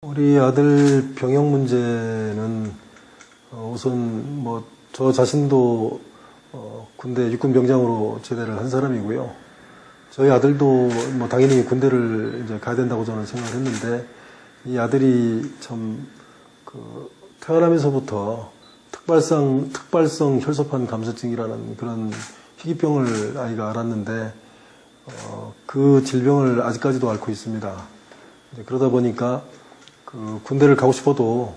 우리 아들 병역 문제는 우선 저 자신도 군대 육군병장으로 제대를 한 사람이고요. 저희 아들도 당연히 군대를 이제 가야 된다고 저는 생각을 했는데, 이 아들이 참 태어나면서부터 특발성 혈소판 감소증이라는 그런 희귀병을 아이가 앓았는데, 그 질병을 아직까지도 앓고 있습니다. 그러다 보니까 군대를 가고 싶어도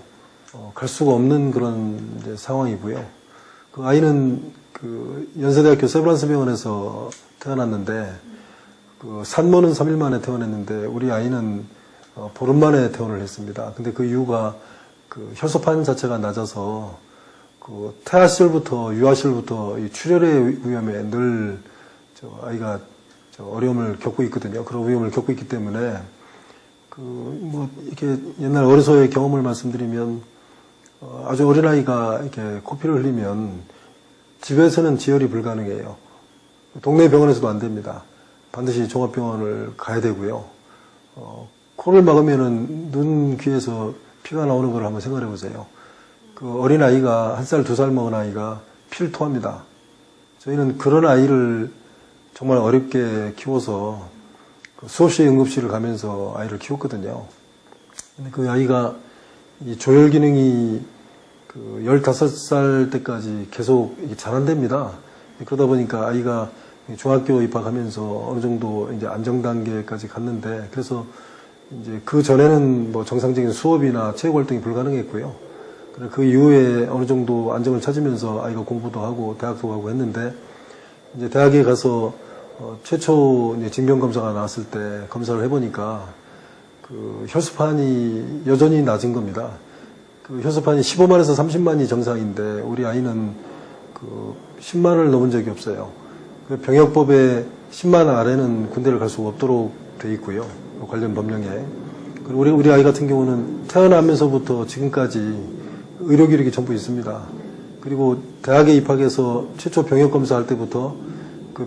갈 수가 없는 그런 이제 상황이고요. 그 아이는 연세대학교 세브란스 병원에서 태어났는데, 산모는 3일 만에 퇴원했는데 우리 아이는 보름 만에 퇴원을 했습니다. 근데 그 이유가 혈소판 자체가 낮아서 태아 시절부터 유아 시절부터 이 출혈의 위험에 늘 아이가 어려움을 겪고 있거든요. 그런 위험을 겪고 있기 때문에 이렇게 옛날 어려서의 경험을 말씀드리면, 아주 어린아이가 이렇게 코피를 흘리면 집에서는 지혈이 불가능해요. 동네 병원에서도 안 됩니다. 반드시 종합병원을 가야 되고요. 코를 막으면은 눈, 귀에서 피가 나오는 걸 한번 생각해 보세요. 어린아이가 1살, 2살 먹은 아이가 피를 토합니다. 저희는 그런 아이를 정말 어렵게 키워서 수없이 응급실을 가면서 아이를 키웠거든요. 근데 그 아이가 이 조혈 기능이 15살 때까지 계속 잘한답니다. 그러다 보니까 아이가 중학교 입학하면서 어느 정도 이제 안정 단계까지 갔는데, 그래서 이제 그 전에는 정상적인 수업이나 체육 활동이 불가능했고요. 그 이후에 어느 정도 안정을 찾으면서 아이가 공부도 하고 대학도 가고 했는데, 이제 대학에 가서 최초 징병 검사가 나왔을 때 검사를 해보니까 혈소판이 여전히 낮은 겁니다. 혈소판이 15만에서 30만이 정상인데 우리 아이는 10만을 넘은 적이 없어요. 병역법에 10만 아래는 군대를 갈 수가 없도록 돼 있고요. 관련 법령에. 그리고 우리 아이 같은 경우는 태어나면서부터 지금까지 의료 기록이 전부 있습니다. 그리고 대학에 입학해서 최초 병역 검사할 때부터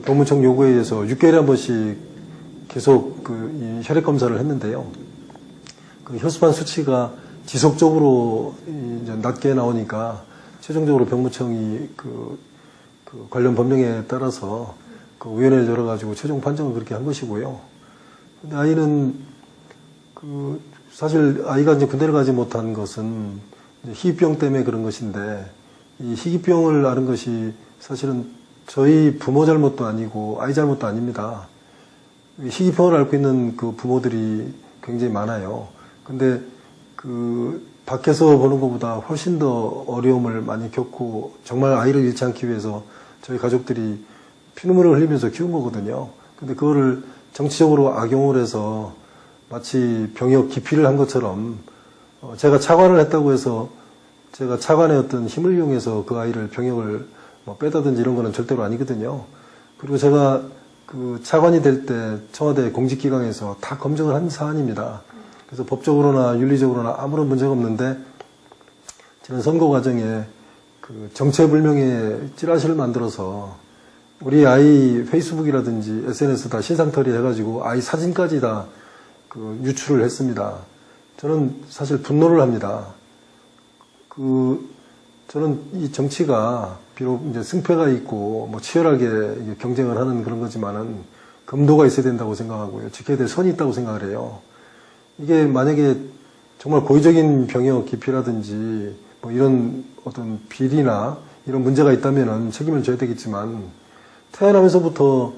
병무청 요구에 의해서 6개월에 한 번씩 계속 이 혈액 검사를 했는데요. 혈소판 수치가 지속적으로 이제 낮게 나오니까 최종적으로 병무청이 관련 법령에 따라서 위원회를 열어가지고 최종 판정을 그렇게 한 것이고요. 근데 아이는 사실 아이가 이제 군대를 가지 못한 것은 희귀병 때문에 그런 것인데, 이 희귀병을 앓은 것이 사실은 저희 부모 잘못도 아니고 아이 잘못도 아닙니다. 희귀병을 앓고 있는 부모들이 굉장히 많아요. 근데 밖에서 보는 것보다 훨씬 더 어려움을 많이 겪고 정말 아이를 잃지 않기 위해서 저희 가족들이 피눈물을 흘리면서 키운 거거든요. 근데 그거를 정치적으로 악용을 해서 마치 병역 기피를 한 것처럼, 제가 차관을 했다고 해서 제가 차관의 어떤 힘을 이용해서 그 아이를 병역을 빼다든지 이런 거는 절대로 아니거든요. 그리고 제가 차관이 될 때 청와대 공직기강에서 다 검증을 한 사안입니다. 그래서 법적으로나 윤리적으로나 아무런 문제가 없는데, 저는 선거 과정에 정체불명의 찌라시를 만들어서 우리 아이 페이스북이라든지 SNS 다 신상털이 해가지고 아이 사진까지 다 유출을 했습니다. 저는 사실 분노를 합니다. 저는 이 정치가 비록 이제 승패가 있고 치열하게 경쟁을 하는 그런 거지만은 금도가 있어야 된다고 생각하고요. 지켜야 될 선이 있다고 생각을 해요. 이게 만약에 정말 고의적인 병역 기피라든지 이런 어떤 비리나 이런 문제가 있다면은 책임을 져야 되겠지만, 태어나면서부터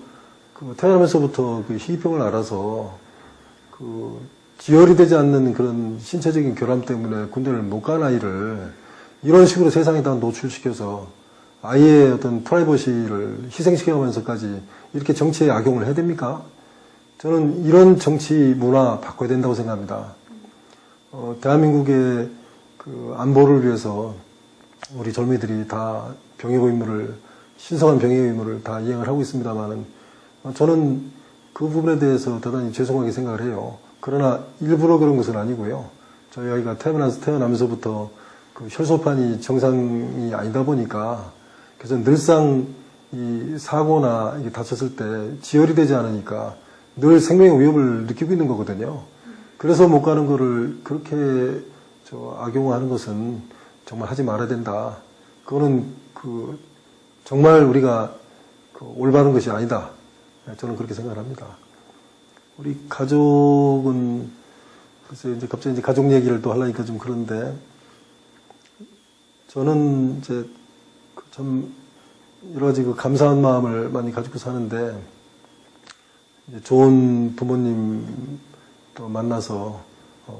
희귀병을 앓아서 지혈이 되지 않는 그런 신체적인 결함 때문에 군대를 못 간 아이를 이런 식으로 세상에다 노출시켜서 아이의 어떤 프라이버시를 희생시켜가면서까지 이렇게 정치에 악용을 해야 됩니까? 저는 이런 정치 문화 바꿔야 된다고 생각합니다. 대한민국의 안보를 위해서 우리 젊은이들이 다 신성한 병역 의무를 다 이행을 하고 있습니다만은, 저는 그 부분에 대해서 대단히 죄송하게 생각을 해요. 그러나 일부러 그런 것은 아니고요. 저희 아이가 태어나면서부터 혈소판이 정상이 아니다 보니까, 그래서 늘상 이 사고나 다쳤을 때 지혈이 되지 않으니까 늘 생명의 위협을 느끼고 있는 거거든요. 그래서 못 가는 거를 그렇게 악용하는 것은 정말 하지 말아야 된다. 그거는 정말 우리가 올바른 것이 아니다. 저는 그렇게 생각을 합니다. 우리 가족은 글쎄 이제 갑자기 이제 가족 얘기를 또 하려니까 좀 그런데 저는 이제 참 여러 가지 감사한 마음을 많이 가지고 사는데 이제 좋은 부모님 또 만나서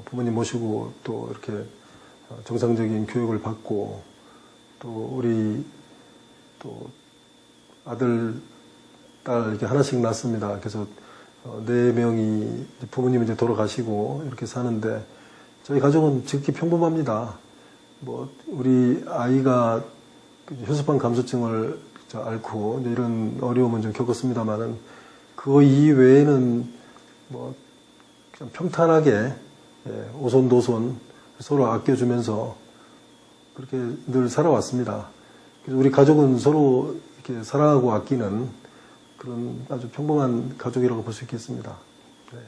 부모님 모시고 또 이렇게 정상적인 교육을 받고 또 우리 또 아들, 딸 이렇게 하나씩 낳습니다. 그래서 4명이 부모님이 이제 돌아가시고 이렇게 사는데 저희 가족은 지극히 평범합니다. 뭐 우리 아이가 혈소판 감소증을 앓고 이런 어려움은 좀 겪었습니다만은 그거 이외에는 뭐 그냥 평탄하게 오손도손 서로 아껴주면서 그렇게 늘 살아왔습니다. 그래서 우리 가족은 서로 이렇게 사랑하고 아끼는 그런 아주 평범한 가족이라고 볼 수 있겠습니다. 네.